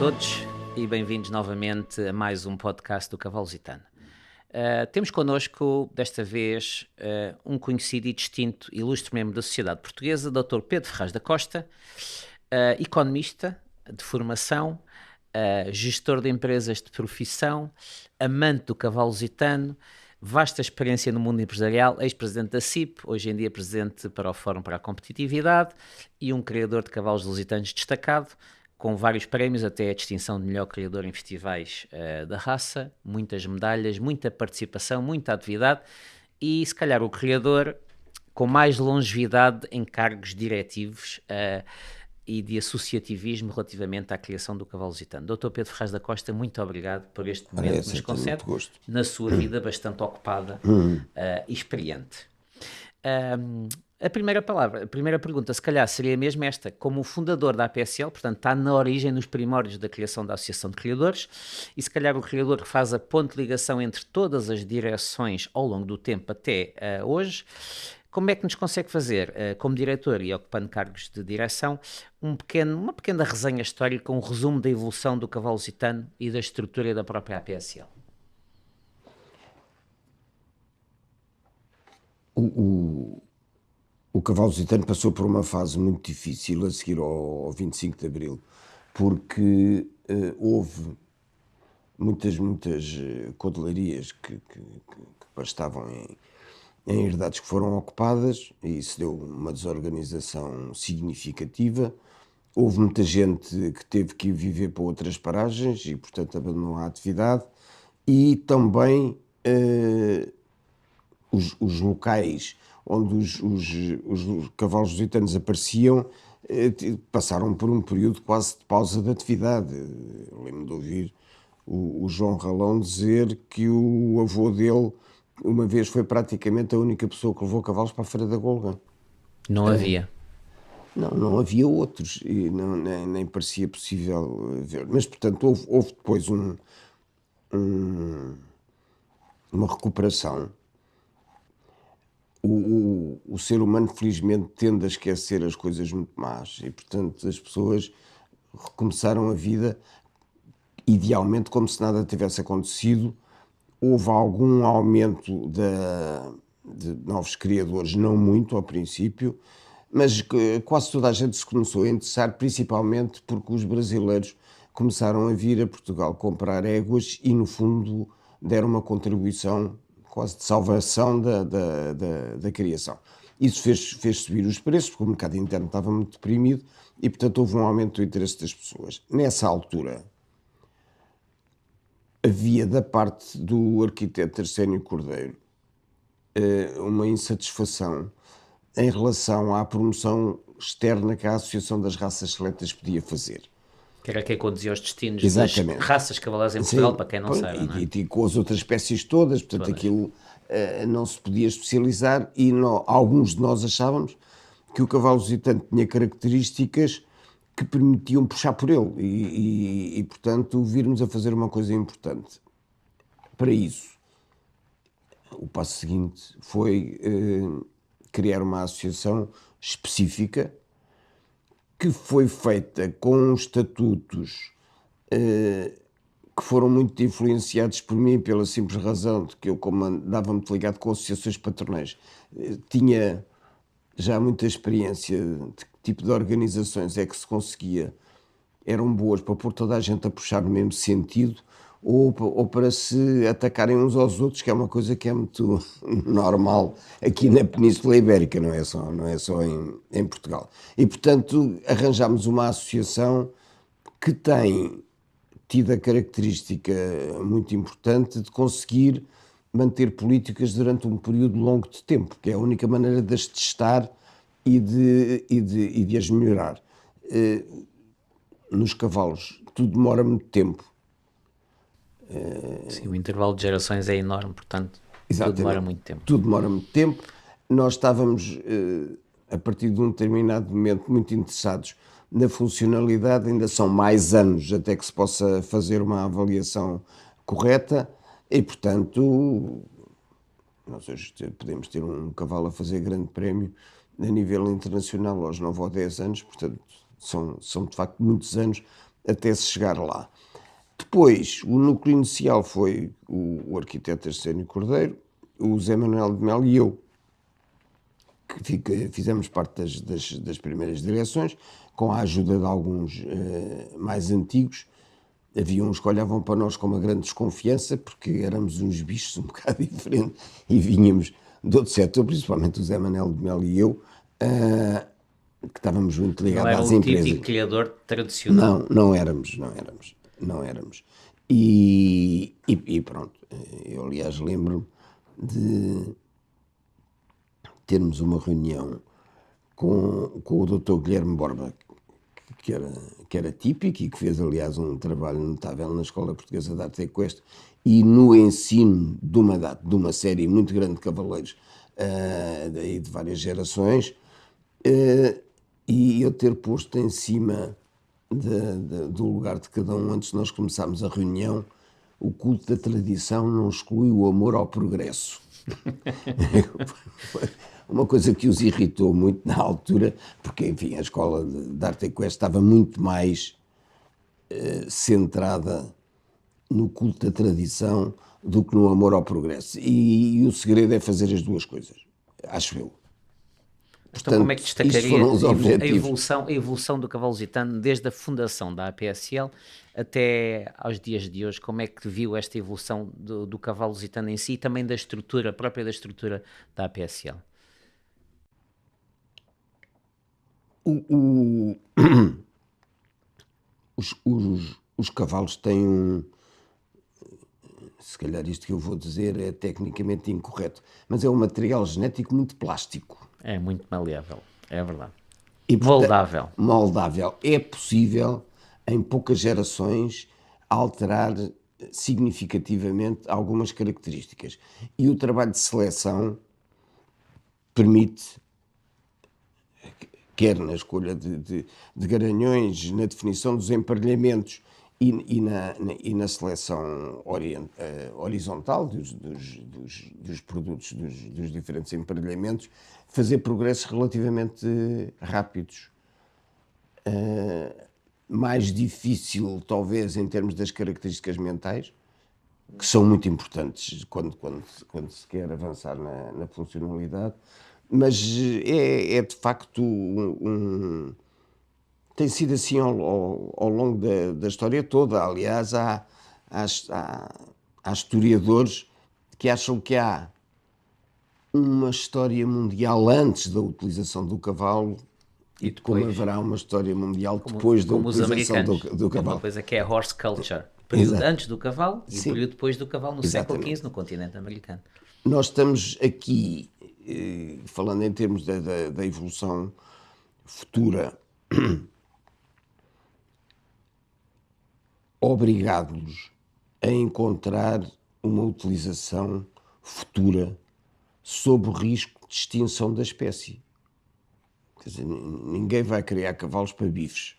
todos e bem-vindos novamente a mais um podcast do Cavalo Lusitano. Temos connosco, desta vez, um conhecido e distinto ilustre membro da sociedade portuguesa, Dr. Pedro Ferraz da Costa, economista de formação, gestor de empresas de profissão, amante do Cavalo Lusitano, vasta experiência no mundo empresarial, ex-presidente da CIP, hoje em dia presidente para o Fórum para a Competitividade e um criador de cavalos lusitanos destacado, com vários prémios, até a distinção de melhor criador em festivais da raça, muitas medalhas, muita participação, muita atividade e, se calhar, o criador com mais longevidade em cargos diretivos e de associativismo relativamente à criação do Cavalo Lusitano. Dr. Pedro Ferraz da Costa, muito obrigado por este momento que nos concede na sua vida bastante ocupada e experiente. A primeira pergunta, se calhar, seria mesmo esta. Como fundador da APSL, portanto, está na origem, nos primórdios da criação da Associação de Criadores, e se calhar o criador que faz a ponte de ligação entre todas as direções ao longo do tempo até hoje, como é que nos consegue fazer, como diretor e ocupando cargos de direção, uma pequena resenha histórica, um resumo da evolução do Cavalo Lusitano e da estrutura da própria APSL? O Cavalo Lusitano passou por uma fase muito difícil a seguir ao 25 de Abril, porque houve muitas codelarias que pastavam em herdades que foram ocupadas e isso deu uma desorganização significativa. Houve muita gente que teve que viver para outras paragens e, portanto, abandonou a atividade e também os locais onde os cavalos lusitanos apareciam, passaram por um período quase de pausa de atividade. Eu lembro de ouvir o João Ralão dizer que o avô dele, uma vez, foi praticamente a única pessoa que levou cavalos para a Feira da Golgã. Não havia? Não havia outros, e nem parecia possível ver. Mas, portanto, houve depois uma recuperação. O ser humano, felizmente, tende a esquecer as coisas muito más e, portanto, as pessoas recomeçaram a vida idealmente como se nada tivesse acontecido. Houve algum aumento de novos criadores, não muito ao princípio, mas quase toda a gente se começou a interessar, principalmente porque os brasileiros começaram a vir a Portugal comprar éguas e, no fundo, deram uma contribuição quase de salvação da criação. Isso fez subir os preços, porque o mercado interno estava muito deprimido e, portanto, houve um aumento do interesse das pessoas. Nessa altura, havia da parte do arquiteto Arsénio Cordeiro uma insatisfação em relação à promoção externa que a Associação das Raças Seletas podia fazer. Que era quem conduzia os destinos das raças cavaleiras em Portugal, para quem não sabe, não é? E com as outras espécies todas, portanto aquilo não se podia especializar e alguns de nós achávamos que o cavalo lusitano tinha características que permitiam puxar por ele e portanto, virmos a fazer uma coisa importante. Para isso, o passo seguinte foi criar uma associação específica que foi feita com estatutos que foram muito influenciados por mim pela simples razão de que eu, como andava muito ligado com associações patronais, tinha já muita experiência de que tipo de organizações é que se conseguia, eram boas para pôr toda a gente a puxar no mesmo sentido ou para se atacarem uns aos outros, que é uma coisa que é muito normal aqui na Península Ibérica, não é só em Portugal. E, portanto, arranjámos uma associação que tem tido a característica muito importante de conseguir manter políticas durante um período longo de tempo, que é a única maneira de as testar e de as melhorar. Nos cavalos tudo demora muito tempo. Sim, o intervalo de gerações é enorme, portanto, tudo demora muito tempo. Tudo demora muito tempo. Nós estávamos, a partir de um determinado momento, muito interessados na funcionalidade, ainda são mais anos até que se possa fazer uma avaliação correta e, portanto, nós hoje podemos ter um cavalo a fazer grande prémio a nível internacional aos 9 ou 10 anos, portanto, são de facto muitos anos até se chegar lá. Depois, o núcleo inicial foi o arquiteto Arsénio Cordeiro, o Zé Manuel de Mel e eu, que fizemos parte das primeiras direções, com a ajuda de alguns mais antigos. Havia uns que olhavam para nós com uma grande desconfiança, porque éramos uns bichos um bocado diferentes e vinhamos de outro setor, principalmente o Zé Manuel de Mel e eu, que estávamos muito Não ligados era às o empresas. típico criador tradicional. Não éramos. E pronto, eu aliás lembro-me de termos uma reunião com o Dr. Guilherme Borba, que era típico e que fez aliás um trabalho notável na Escola Portuguesa de Arte e Equestre e no ensino de uma série muito grande de cavaleiros de várias gerações, e eu ter posto em cima do lugar de cada um antes de nós começarmos a reunião: o culto da tradição não exclui o amor ao progresso. Uma coisa que os irritou muito na altura, porque enfim a Escola de Arte e Equestre estava muito mais centrada no culto da tradição do que no amor ao progresso, e o segredo é fazer as duas coisas, acho eu. Então, como é que Portanto, isto destacaria foram os objetivos. a evolução do Cavalo Lusitano desde a fundação da APSL até aos dias de hoje? Como é que viu esta evolução do Cavalo Lusitano em si e também da estrutura, própria da estrutura da APSL? Os cavalos têm se calhar isto que eu vou dizer é tecnicamente incorreto, mas é um material genético muito plástico. É muito maleável, é verdade. E, Moldável. Moldável. É possível, em poucas gerações, alterar significativamente algumas características. E o trabalho de seleção permite, quer na escolha de garanhões, na definição dos emparelhamentos e na seleção horizontal dos produtos, dos diferentes emparelhamentos, fazer progressos relativamente rápidos. Mais difícil, talvez, em termos das características mentais, que são muito importantes quando se quer avançar na funcionalidade, mas é de facto tem sido assim ao longo da história toda. Aliás, há historiadores que acham que há uma história mundial antes da utilização do cavalo e como haverá uma história mundial depois da utilização do cavalo. É uma coisa que é a horse culture. Período antes do cavalo e período depois do cavalo no século XV, no continente americano. Nós estamos aqui, falando em termos da evolução futura, obrigados a encontrar uma utilização futura sob o risco de extinção da espécie. Quer dizer, ninguém vai criar cavalos para bifes.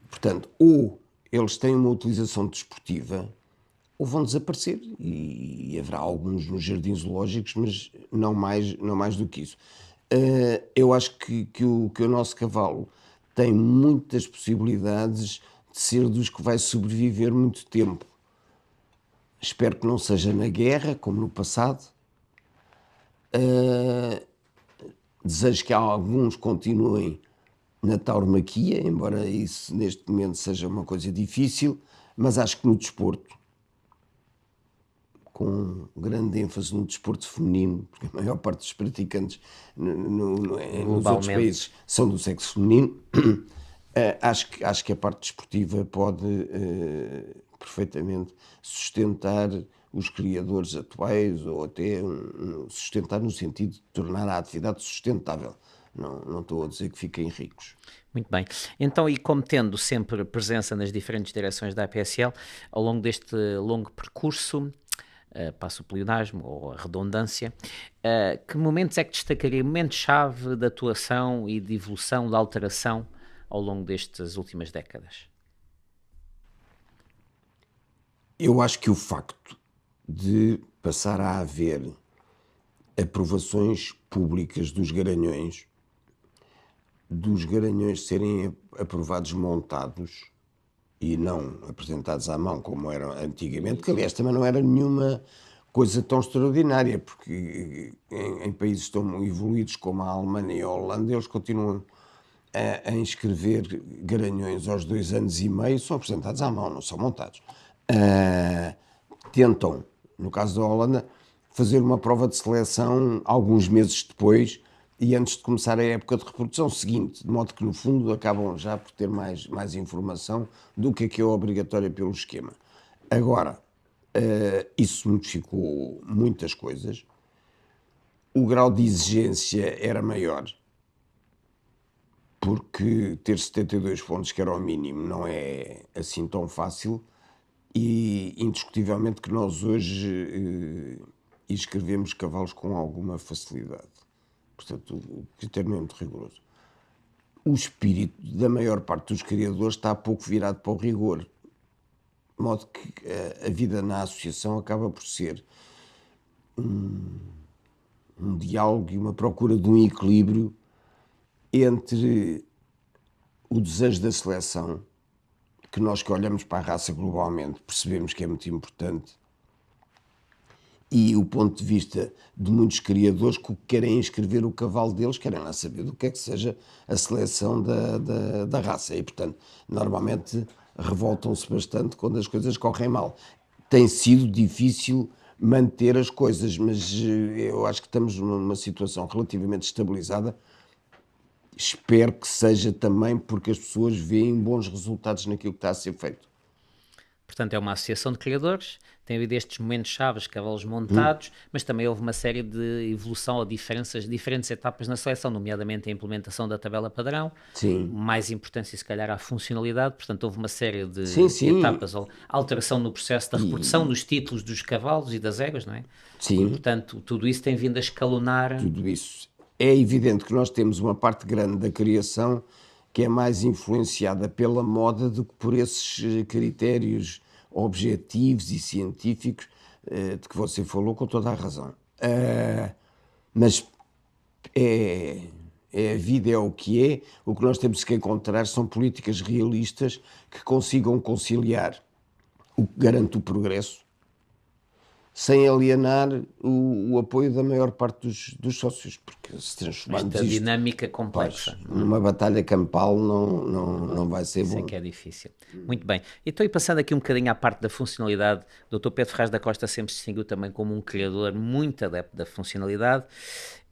Portanto, ou eles têm uma utilização desportiva, ou vão desaparecer. E haverá alguns nos jardins zoológicos, mas não mais do que isso. Eu acho que o nosso cavalo tem muitas possibilidades de ser dos que vai sobreviver muito tempo. Espero que não seja na guerra, como no passado. Desejo que alguns continuem na tauromaquia, embora isso neste momento seja uma coisa difícil, mas acho que no desporto, com grande ênfase no desporto feminino, porque a maior parte dos praticantes nos outros países são do sexo feminino, acho que a parte desportiva pode perfeitamente sustentar os criadores atuais, ou até sustentar no sentido de tornar a atividade sustentável. Não estou a dizer que fiquem ricos. Muito bem. Então, e como tendo sempre presença nas diferentes direções da APSL, ao longo deste longo percurso, passo o pleonasmo ou a redundância, que momentos é que destacaria, momentos-chave de atuação e de evolução, de alteração ao longo destas últimas décadas? Eu acho que o facto de passar a haver aprovações públicas dos garanhões dos garanhões serem aprovados montados e não apresentados à mão, como era antigamente, que aliás também não era nenhuma coisa tão extraordinária, porque em países tão evoluídos como a Alemanha e a Holanda, eles continuam a inscrever garanhões aos 2 anos e meio, são apresentados à mão, não são montados. Tentam, no caso da Holanda, fazer uma prova de seleção alguns meses depois e antes de começar a época de reprodução seguinte, de modo que no fundo acabam já por ter mais informação do que é obrigatório pelo esquema. Agora, isso modificou muitas coisas, o grau de exigência era maior, porque ter 72 pontos, que era o mínimo, não é assim tão fácil, e indiscutivelmente que nós hoje inscrevemos cavalos com alguma facilidade. Portanto, o critério não é muito rigoroso. O espírito da maior parte dos criadores está pouco virado para o rigor, de modo que a vida na associação acaba por ser um diálogo e uma procura de um equilíbrio entre o desejo da seleção, que nós que olhamos para a raça globalmente percebemos que é muito importante, e o ponto de vista de muitos criadores que querem inscrever o cavalo deles, querem lá saber do que é que seja a seleção da raça. E, portanto, normalmente revoltam-se bastante quando as coisas correm mal. Tem sido difícil manter as coisas, mas eu acho que estamos numa situação relativamente estabilizada. Espero que seja também porque as pessoas veem bons resultados naquilo que está a ser feito. Portanto, é uma associação de criadores, tem havido estes momentos chaves, cavalos montados, mas também houve uma série de evolução ou diferentes etapas na seleção, nomeadamente a implementação da tabela padrão, Sim. mais importância se calhar à funcionalidade, portanto houve uma série de Sim. etapas, ou alteração no processo da reprodução dos títulos dos cavalos e das éguas, não é? Sim. E, portanto, tudo isso tem vindo a escalonar. Tudo isso. É evidente que nós temos uma parte grande da criação que é mais influenciada pela moda do que por esses critérios objetivos e científicos de que você falou com toda a razão. Mas a vida é o que nós temos que encontrar são políticas realistas que consigam conciliar o que garante o progresso sem alienar o apoio da maior parte dos sócios, porque se transformarmos Esta isto dinâmica complexa. numa batalha campal não vai ser Isso é bom. que é difícil. Muito bem. Então, e passando aqui um bocadinho à parte da funcionalidade, o Dr. Pedro Ferraz da Costa sempre se distinguiu também como um criador muito adepto da funcionalidade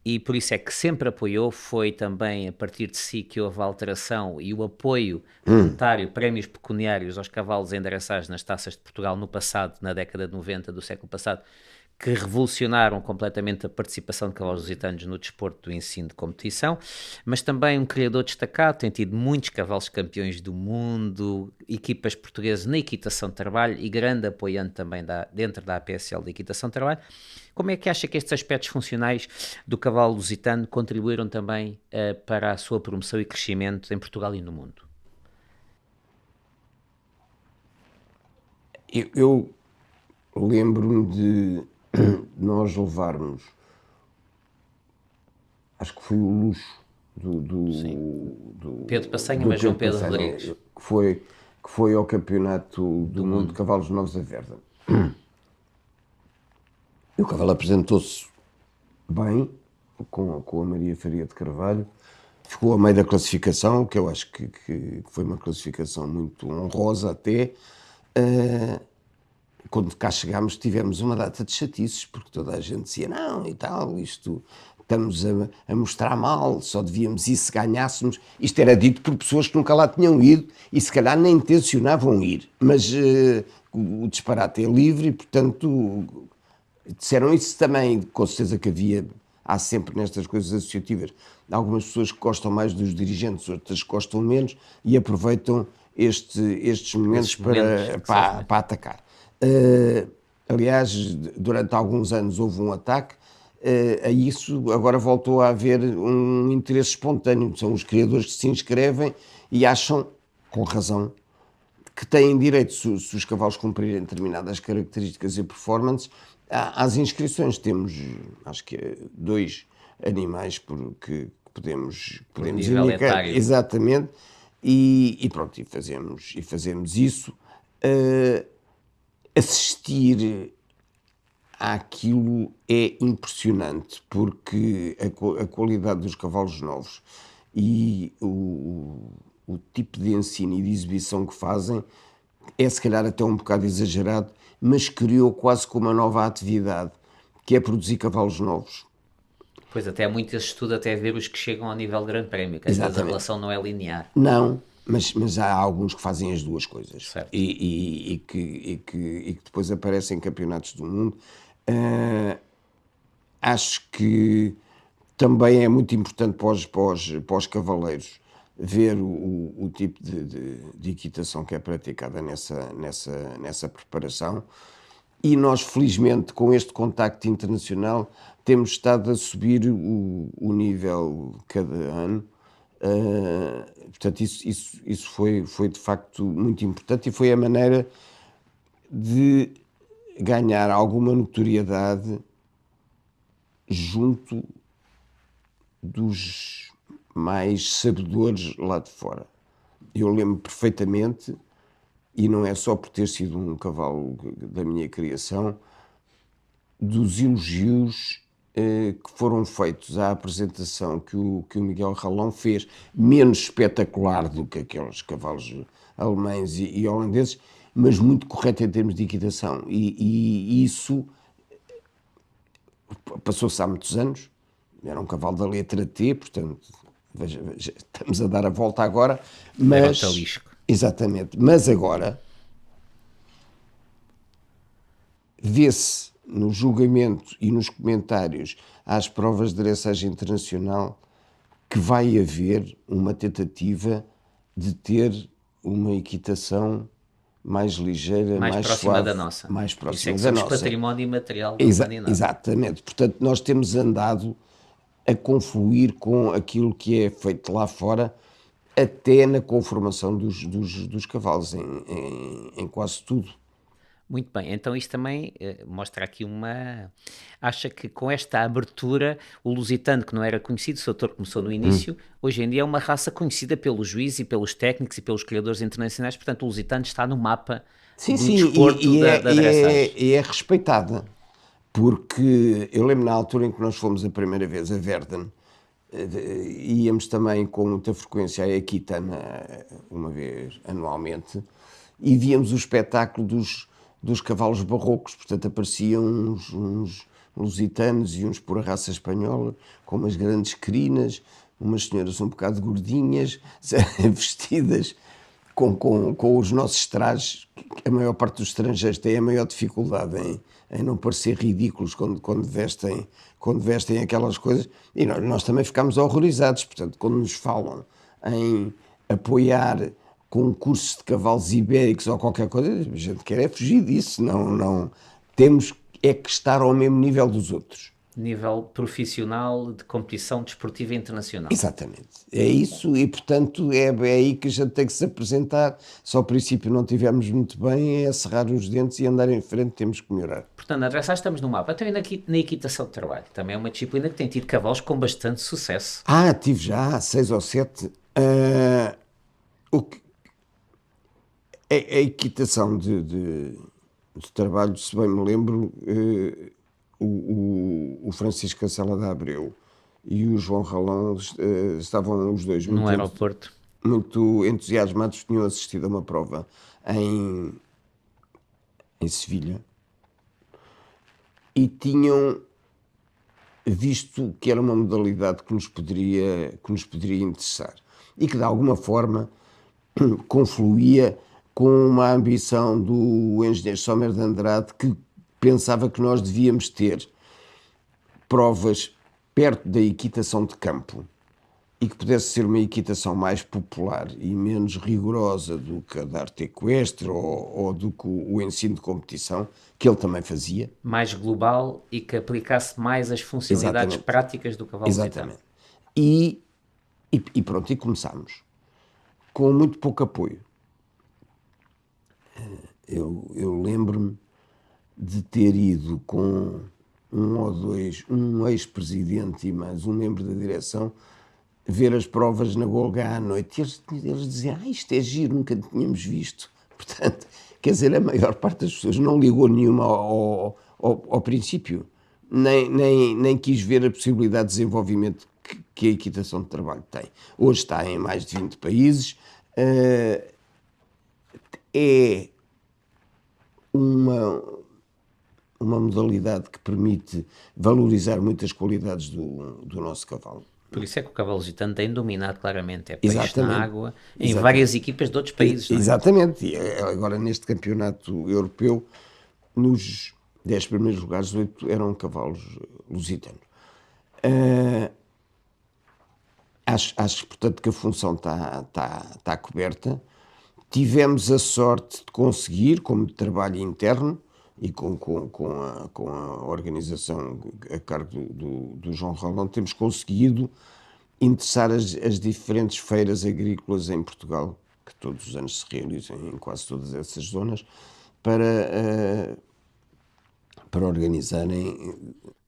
e por isso é que sempre apoiou, foi também a partir de si que houve a alteração e o apoio monetário, prémios pecuniários aos cavalos endereçados nas taças de Portugal no passado, na década de 90 do século passado, que revolucionaram completamente a participação de cavalos lusitanos no desporto do ensino de competição, mas também um criador destacado, tem tido muitos cavalos campeões do mundo, equipas portuguesas na equitação de trabalho e grande apoiante também dentro da APSL de equitação de trabalho. Como é que acha que estes aspectos funcionais do cavalo lusitano contribuíram também para a sua promoção e crescimento em Portugal e no mundo? Eu lembro-me de nós levarmos, acho que foi o luxo do Pedro Passanha, mas João Pedro Passanha, Rodrigues. que foi ao campeonato do mundo de cavalos novos a Verda. E o cavalo apresentou-se bem, com a Maria Faria de Carvalho, ficou a meio da classificação, que eu acho que foi uma classificação muito honrosa até. Quando cá chegámos tivemos uma data de chatices, porque toda a gente dizia, não e tal, isto estamos a mostrar mal, só devíamos ir se ganhássemos. Isto era dito por pessoas que nunca lá tinham ido e se calhar nem intencionavam ir, mas o disparate é livre e, portanto, disseram isso também. Com certeza que há sempre nestas coisas associativas algumas pessoas que gostam mais dos dirigentes, outras que gostam menos e aproveitam estes momentos para atacar. Aliás, durante alguns anos houve um ataque a isso, agora voltou a haver um interesse espontâneo. São os criadores que se inscrevem e acham, com razão, que têm direito, se os cavalos cumprirem determinadas características e performance, às inscrições. Temos, acho que 2 animais que podemos nível indicar. etário. Exatamente. E pronto, e fazemos isso. Assistir àquilo é impressionante, porque a qualidade dos cavalos novos e o tipo de ensino e de exibição que fazem é se calhar até um bocado exagerado, mas criou quase como uma nova atividade, que é produzir cavalos novos. Pois até há muito esse estudo até ver os que chegam ao nível de grande prémio, que às vezes a Exatamente. relação não é linear. Não, mas há alguns que fazem as duas coisas Certo. e que depois aparecem em campeonatos do mundo. Acho que também é muito importante para os cavaleiros ver o tipo de equitação que é praticada nessa preparação. E nós, felizmente, com este contacto internacional, temos estado a subir o nível cada ano. Portanto, isso foi de facto muito importante e foi a maneira de ganhar alguma notoriedade junto dos mais sabedores lá de fora. Eu lembro perfeitamente, e não é só por ter sido um cavalo da minha criação, dos elogios que foram feitos à apresentação que o Miguel Ralão fez, menos espetacular do que aqueles cavalos alemães e holandeses, mas muito correto em termos de equitação. E isso passou-se há muitos anos, era um cavalo da letra T, portanto, veja, estamos a dar a volta agora, Era o mas... Talisco. Exatamente, mas agora vê-se no julgamento e nos comentários às provas de dressagem internacional que vai haver uma tentativa de ter uma equitação mais ligeira, Mais mais próxima suave, da nossa. mais Por isso é próxima que da somos nossa. património imaterial da humanidade. Exatamente. Portanto, nós temos andado a confluir com aquilo que é feito lá fora, até na conformação dos cavalos, em quase tudo. Muito bem, então isto também mostra aqui Acha que com esta abertura, o lusitano, que não era conhecido, o seu autor começou no início, hoje em dia é uma raça conhecida pelos juízes e pelos técnicos e pelos criadores internacionais, portanto o lusitano está no mapa Sim, do sim, desporto da dressagem. é respeitada, porque eu lembro na altura em que nós fomos a primeira vez a Verden, íamos também com muita frequência a Equitana, uma vez anualmente, e víamos o espetáculo dos cavalos barrocos, portanto apareciam uns lusitanos e uns por a raça espanhola, com umas grandes crinas, umas senhoras um bocado gordinhas, vestidas com os nossos trajes. A maior parte dos estrangeiros tem a maior dificuldade em não parecer ridículos quando vestem aquelas coisas, e nós também ficámos horrorizados. Portanto, quando nos falam em apoiar concursos de cavalos ibéricos ou qualquer coisa, a gente quer é fugir disso, não temos é que estar ao mesmo nível dos outros. Nível profissional de competição desportiva internacional. Exatamente. É isso e, portanto, é aí que a gente tem que se apresentar. Se ao princípio não estivermos muito bem, é cerrar os dentes e andar em frente, temos que melhorar. Portanto, na dressagem estamos no mapa. Então, e na equitação de trabalho? Também é uma disciplina que tem tido cavalos com bastante sucesso. Tive já 6 ou 7. O que, a equitação de trabalho, se bem me lembro, o Francisco Cancela da Abreu e o João Ralão estavam os dois No aeroporto. muito entusiasmados, tinham assistido a uma prova em Sevilha e tinham visto que era uma modalidade que nos poderia interessar e que de alguma forma confluía com uma ambição do engenheiro Sommer de Andrade, que pensava que nós devíamos ter provas perto da equitação de campo e que pudesse ser uma equitação mais popular e menos rigorosa do que a da arte equestre ou do que o ensino de competição, que ele também fazia. Mais global e que aplicasse mais as funcionalidades Exatamente. práticas do cavalo lusitano. Exatamente. E pronto, e começámos com muito pouco apoio. Eu lembro-me de ter ido com um ou dois, um ex-presidente e mais um membro da direção, ver as provas na Golgã à noite, e eles diziam, isto é giro, nunca tínhamos visto. Portanto, quer dizer, a maior parte das pessoas não ligou nenhuma ao princípio, nem quis ver a possibilidade de desenvolvimento que a equitação de trabalho tem. Hoje está em mais de 20 países, é uma modalidade que permite valorizar muitas qualidades do nosso cavalo. Por isso é que o cavalo lusitano tem dominado claramente, é peixe Exatamente. na água, em Exatamente. várias equipas de outros países. Não é? Exatamente. E agora neste campeonato europeu, nos 10 primeiros lugares, 8 eram cavalos lusitanos. Acho, portanto, que a função está coberta. Tivemos a sorte de conseguir, como trabalho interno, e com a organização a cargo do João Rolão, temos conseguido interessar as diferentes feiras agrícolas em Portugal, que todos os anos se realizam em quase todas essas zonas, para organizarem.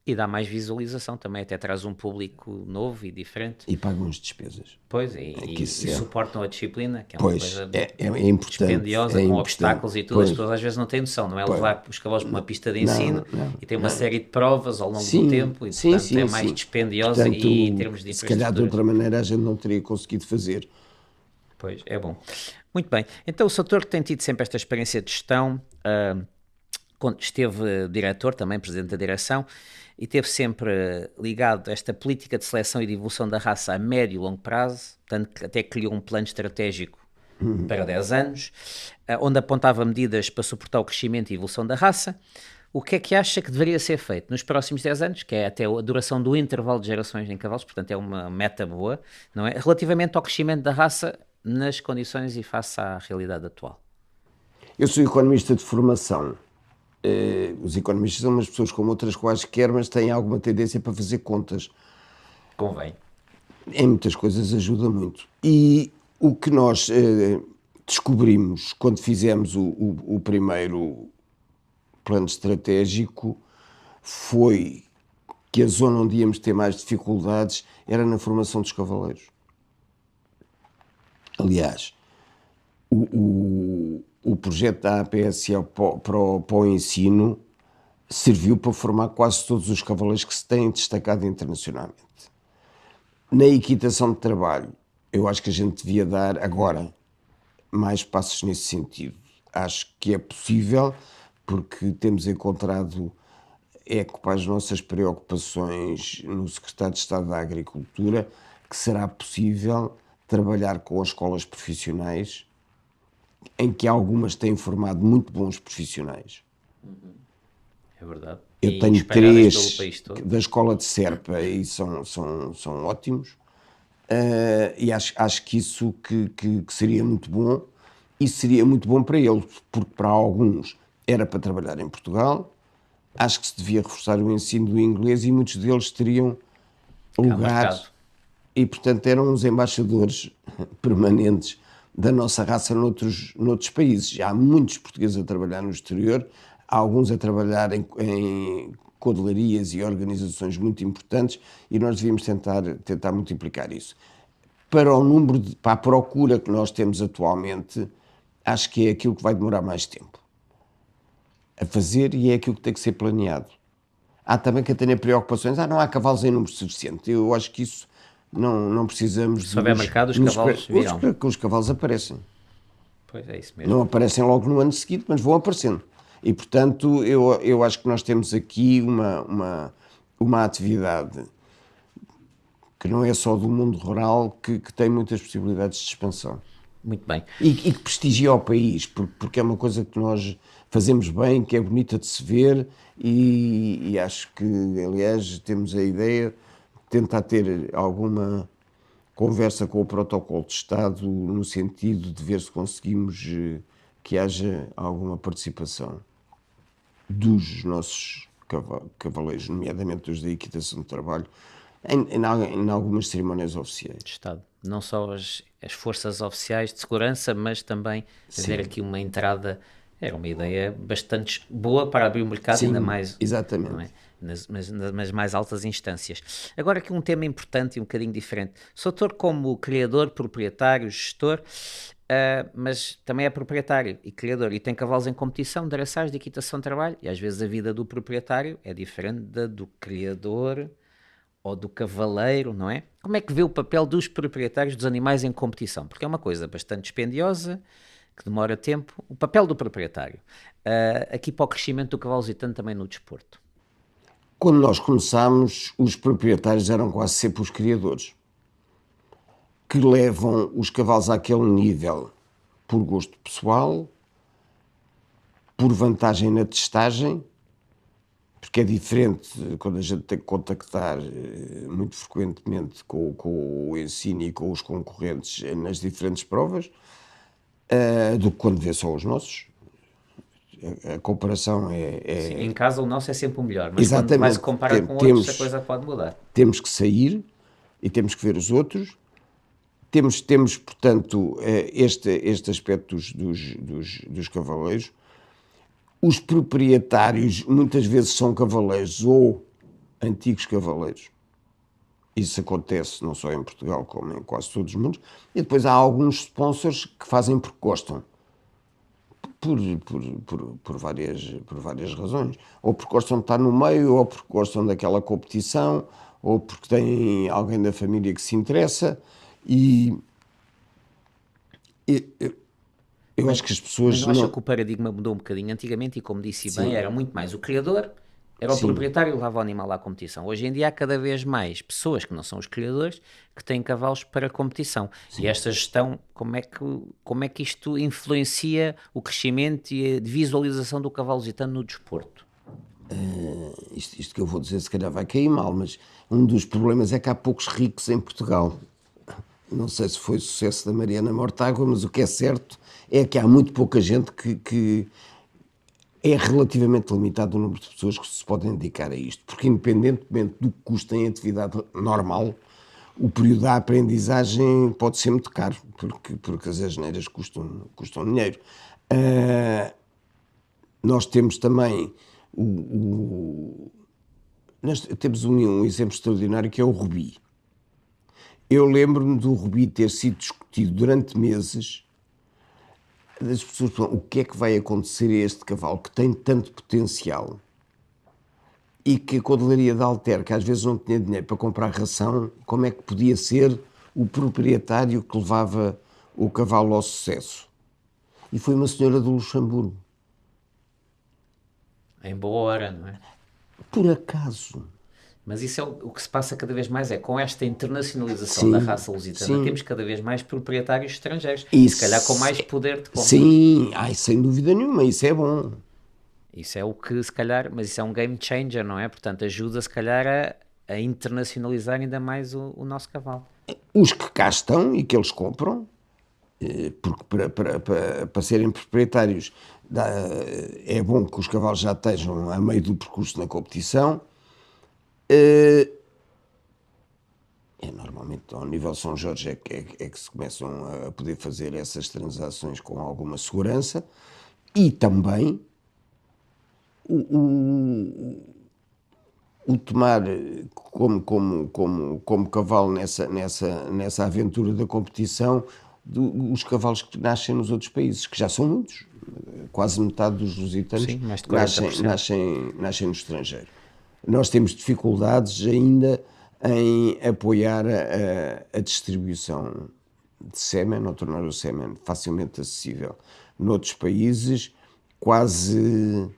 E dá mais visualização também, até traz um público novo e diferente. E pagam as despesas. Pois, e suportam a disciplina, que é uma coisa importante, dispendiosa, com obstáculos e tudo. As pessoas às vezes não têm noção, não é levar os cavalos para uma pista de ensino e tem uma série de provas ao longo do tempo e, portanto, é mais dispendiosa. Portanto, e em termos de infraestrutura. Se calhar de outra maneira a gente não teria conseguido fazer. Pois, é bom. Muito bem. Então o Soutor tem tido sempre esta experiência de gestão, quando esteve diretor, também presidente da direção, e esteve sempre ligado a esta política de seleção e de evolução da raça a médio e longo prazo, portanto, até criou um plano estratégico para 10 anos, onde apontava medidas para suportar o crescimento e evolução da raça. O que é que acha que deveria ser feito nos próximos 10 anos, que é até a duração do intervalo de gerações em cavalos, portanto é uma meta boa, não é? Relativamente ao crescimento da raça nas condições e face à realidade atual? Eu sou economista de formação. Os economistas são umas pessoas como outras quaisquer, mas têm alguma tendência para fazer contas. Convém. Em muitas coisas ajuda muito. E o que nós descobrimos quando fizemos o primeiro plano estratégico foi que a zona onde íamos ter mais dificuldades era na formação dos cavaleiros. Aliás, o projeto da APSL para o ensino serviu para formar quase todos os cavaleiros que se têm destacado internacionalmente. Na equitação de trabalho, eu acho que a gente devia dar agora mais passos nesse sentido. Acho que é possível, porque temos encontrado eco para as nossas preocupações no Secretário de Estado da Agricultura, que será possível trabalhar com as escolas profissionais, em que algumas têm formado muito bons profissionais. É verdade. Eu tenho 3 da escola de Serpa e são ótimos. E acho que isso que seria muito bom, e seria muito bom para eles, porque para alguns era para trabalhar em Portugal. Acho que se devia reforçar o ensino do inglês e muitos deles teriam lugar. E, portanto, eram os embaixadores permanentes da nossa raça noutros países. Já há muitos portugueses a trabalhar no exterior, há alguns a trabalhar em codelarias e organizações muito importantes, e nós devíamos tentar multiplicar isso. Para a procura que nós temos atualmente, acho que é aquilo que vai demorar mais tempo a fazer, e é aquilo que tem que ser planeado. Há também quem tenha preocupações, não há cavalos em número suficiente. Eu acho que isso não precisamos... Se houver mercado, os cavalos virão. Os cavalos aparecem. Pois é, isso mesmo. Não aparecem logo no ano seguinte, mas vão aparecendo. E, portanto, eu acho que nós temos aqui uma atividade que não é só do mundo rural, que tem muitas possibilidades de expansão. Muito bem. E que prestigia o país, porque é uma coisa que nós fazemos bem, que é bonita de se ver, e acho que, aliás, temos a ideia de tentar ter alguma conversa com o protocolo de Estado no sentido de ver se conseguimos que haja alguma participação dos nossos cavaleiros, nomeadamente os da equitação de trabalho, em algumas cerimónias oficiais. De Estado. Não só as forças oficiais de segurança, mas também haver aqui uma entrada Era uma ideia bastante boa para abrir o mercado, Sim, ainda mais, exatamente. não é? Nas mais altas instâncias. Agora aqui um tema importante e um bocadinho diferente. Sou autor como criador, proprietário, gestor, mas também é proprietário e criador e tem cavalos em competição, de araçais, de equitação de trabalho, e às vezes a vida do proprietário é diferente da do criador ou do cavaleiro, não é? Como é que vê o papel dos proprietários dos animais em competição? Porque é uma coisa bastante dispendiosa, que demora tempo. O papel do proprietário, aqui para o crescimento do cavalo lusitano também no desporto. Quando nós começámos, os proprietários eram quase sempre os criadores, que levam os cavalos àquele nível por gosto pessoal, por vantagem na testagem, porque é diferente quando a gente tem que contactar muito frequentemente com o ensino e com os concorrentes nas diferentes provas, do que quando vê só os nossos. A comparação Sim, em casa o nosso é sempre o melhor, mas quando vai se exatamente. comparar com outros a coisa pode mudar. Temos que sair e temos que ver os outros. Temos portanto, este aspecto dos cavaleiros. Os proprietários muitas vezes são cavaleiros ou antigos cavaleiros. Isso acontece não só em Portugal como em quase todos os mundos. E depois há alguns sponsors que fazem porque gostam. Por várias razões. Ou porque gostam de estar no meio, ou porque gostam daquela competição, ou porque têm alguém da família que se interessa. E eu acho que as pessoas Mas não acha que o paradigma mudou um bocadinho? Antigamente, e como disse bem, era muito mais o criador, era o Sim. proprietário e levava o animal à competição. Hoje em dia há cada vez mais pessoas que não são os criadores que têm cavalos para competição. E esta gestão, como é que isto influencia o crescimento e a visualização do cavalo lusitano no desporto? Isto que eu vou dizer se calhar vai cair mal, mas um dos problemas é que há poucos ricos em Portugal. Não sei se foi sucesso da Mariana Mortágua, mas o que é certo é que há muito pouca gente que é relativamente limitado o número de pessoas que se podem dedicar a isto, porque independentemente do que custa em atividade normal, o período da aprendizagem pode ser muito caro, porque as asneiras custam dinheiro. Nós temos também nós temos um exemplo extraordinário que é o Rubi. Eu lembro-me do Rubi ter sido discutido durante meses. As pessoas falam, o que é que vai acontecer a este cavalo que tem tanto potencial e que a Cavalaria de Alter, que às vezes não tinha dinheiro para comprar ração, como é que podia ser o proprietário que levava o cavalo ao sucesso? E foi uma senhora do Luxemburgo. Em boa hora, não é? Por acaso. Mas isso é o que se passa cada vez mais, é com esta internacionalização da raça lusitana, sim. temos cada vez mais proprietários estrangeiros, Isso, se calhar com mais poder de compra. sim, sem dúvida nenhuma, isso é bom. Isso é o que, se calhar, mas isso é um game changer, não é? Portanto, ajuda, se calhar, a internacionalizar ainda mais o nosso cavalo. Os que cá estão e que eles compram, porque para serem proprietários é bom que os cavalos já estejam a meio do percurso na competição. Normalmente ao nível São Jorge é que se começam a poder fazer essas transações com alguma segurança e também o tomar como cavalo nessa aventura da competição os cavalos que nascem nos outros países, que já são muitos, quase metade dos lusitanos. Sim, mais de 40%. nascem no estrangeiro. Nós temos dificuldades ainda em apoiar a distribuição de sêmen, ou tornar o sêmen facilmente acessível. Noutros países, quase...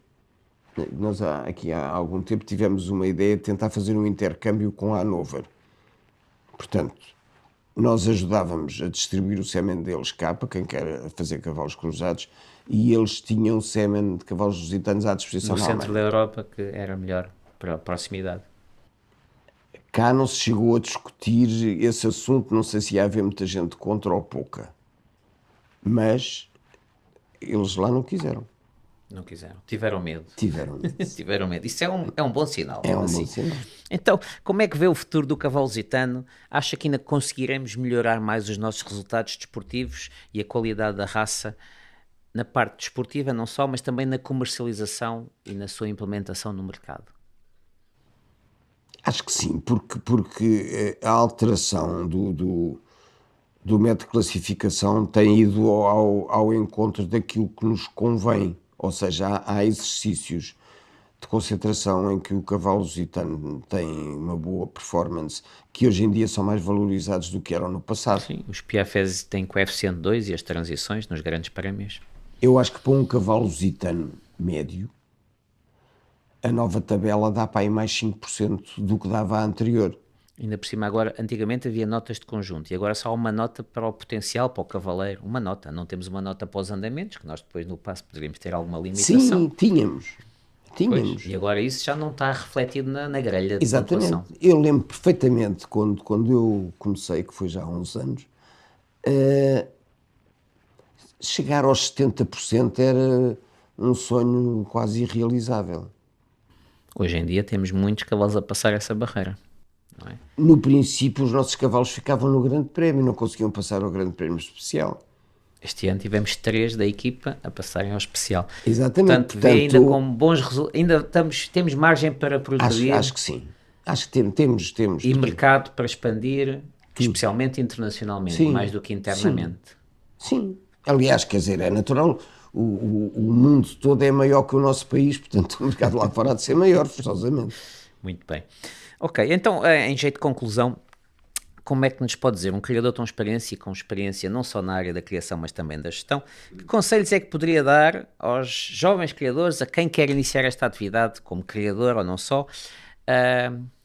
Nós aqui há algum tempo tivemos uma ideia de tentar fazer um intercâmbio com a Hanover. Portanto, nós ajudávamos a distribuir o sêmen deles cá, para quem quer fazer cavalos cruzados, e eles tinham sêmen de cavalos lusitanos à disposição No na centro da Alemanha. Europa, que era melhor para a proximidade. Cá não se chegou a discutir esse assunto, não sei se ia haver muita gente contra ou pouca, mas eles lá não quiseram. Não quiseram. Tiveram medo. Tiveram. Tiveram medo. Isso é um bom sinal. É um assim. bom sinal. Então, como é que vê o futuro do cavalo lusitano? Acha que ainda conseguiremos melhorar mais os nossos resultados desportivos e a qualidade da raça na parte desportiva não só, mas também na comercialização e na sua implementação no mercado? Acho que sim, porque a alteração do método de classificação tem ido ao encontro daquilo que nos convém, ou seja, há exercícios de concentração em que o cavalo lusitano tem uma boa performance, que hoje em dia são mais valorizados do que eram no passado. Sim, os PFS têm coeficiente 2 e as transições nos grandes prémios. Eu acho que para um cavalo lusitano médio, a nova tabela dá para aí mais 5% do que dava a anterior. Ainda por cima agora, antigamente havia notas de conjunto e agora só há uma nota para o potencial, para o cavaleiro, uma nota, não temos uma nota para os andamentos, que nós depois no passo poderíamos ter alguma limitação. Sim, tínhamos. Pois, e agora isso já não está refletido na grelha de pontuação. Exatamente. Eu lembro perfeitamente quando eu comecei, que foi já há uns anos, chegar aos 70% era um sonho quase irrealizável. Hoje em dia temos muitos cavalos a passar essa barreira, não é? No princípio, os nossos cavalos ficavam no Grande Prémio, não conseguiam passar ao Grande Prémio Especial. Este ano tivemos 3 da equipa a passarem ao especial. Exatamente. Portanto, vê ainda com bons resultados, ainda temos margem para progredir. Acho que sim. Acho que temos. E mercado para expandir, especialmente internacionalmente, Sim, mais do que internamente. Sim. Aliás, quer dizer, é natural. O mundo todo é maior que o nosso país, portanto o mercado lá fora há de ser maior, forçosamente. Muito bem. Ok, então, em jeito de conclusão, como é que nos pode dizer um criador com experiência não só na área da criação, mas também da gestão, que conselhos é que poderia dar aos jovens criadores, a quem quer iniciar esta atividade como criador ou não só,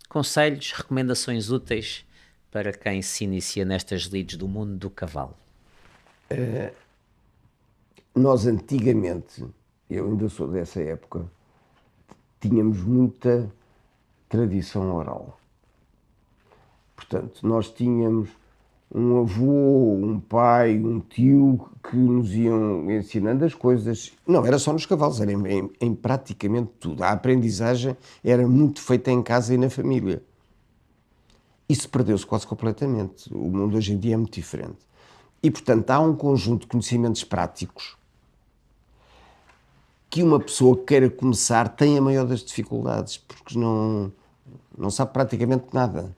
conselhos, recomendações úteis para quem se inicia nestas lides do mundo do cavalo? Nós antigamente, eu ainda sou dessa época, tínhamos muita tradição oral. Portanto, nós tínhamos um avô, um pai, um tio que nos iam ensinando as coisas. Não era só nos cavalos, era em praticamente tudo. A aprendizagem era muito feita em casa e na família. Isso perdeu-se quase completamente. O mundo hoje em dia é muito diferente. E, portanto, há um conjunto de conhecimentos práticos que uma pessoa que queira começar tem a maior das dificuldades, porque não sabe praticamente nada.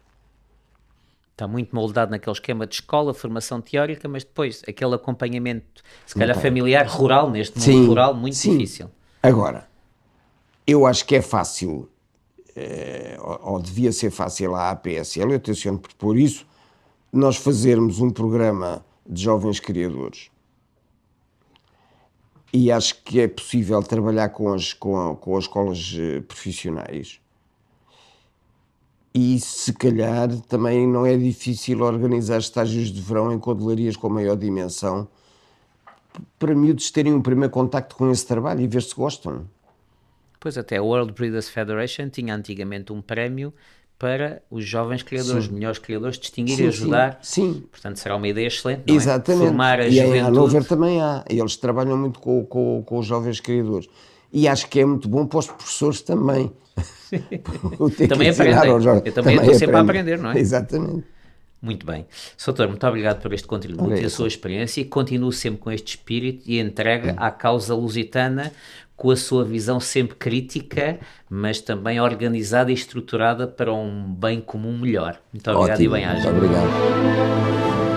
Está muito moldado naquele esquema de escola, formação teórica, mas depois aquele acompanhamento, se calhar familiar, rural, neste mundo rural, muito difícil. Agora, eu acho que é fácil, ou devia ser fácil à APSL, eu tenciono propor isso, nós fazermos um programa de jovens criadores. E acho que é possível trabalhar com as escolas profissionais. E se calhar também não é difícil organizar estágios de verão em codelarias com maior dimensão para miúdos terem um primeiro contacto com esse trabalho e ver se gostam. Pois até a World Breeders Federation tinha antigamente um prémio para os jovens criadores, melhores criadores, distinguir e ajudar. Sim. Portanto, será uma ideia excelente, não é? Exatamente. Formar a e juventude. Em Hannover também há. Eles trabalham muito com os jovens criadores. E acho que é muito bom para os professores também. Também aprendem. Eu também estou sempre a aprender, não é? Exatamente. Muito bem. Soutor, muito obrigado por este contributo e a sua experiência, e continuo sempre com este espírito e entrega à causa lusitana, com a sua visão sempre crítica, mas também organizada e estruturada para um bem comum melhor. Muito obrigado. Ótimo, e bem-aja. muito obrigado.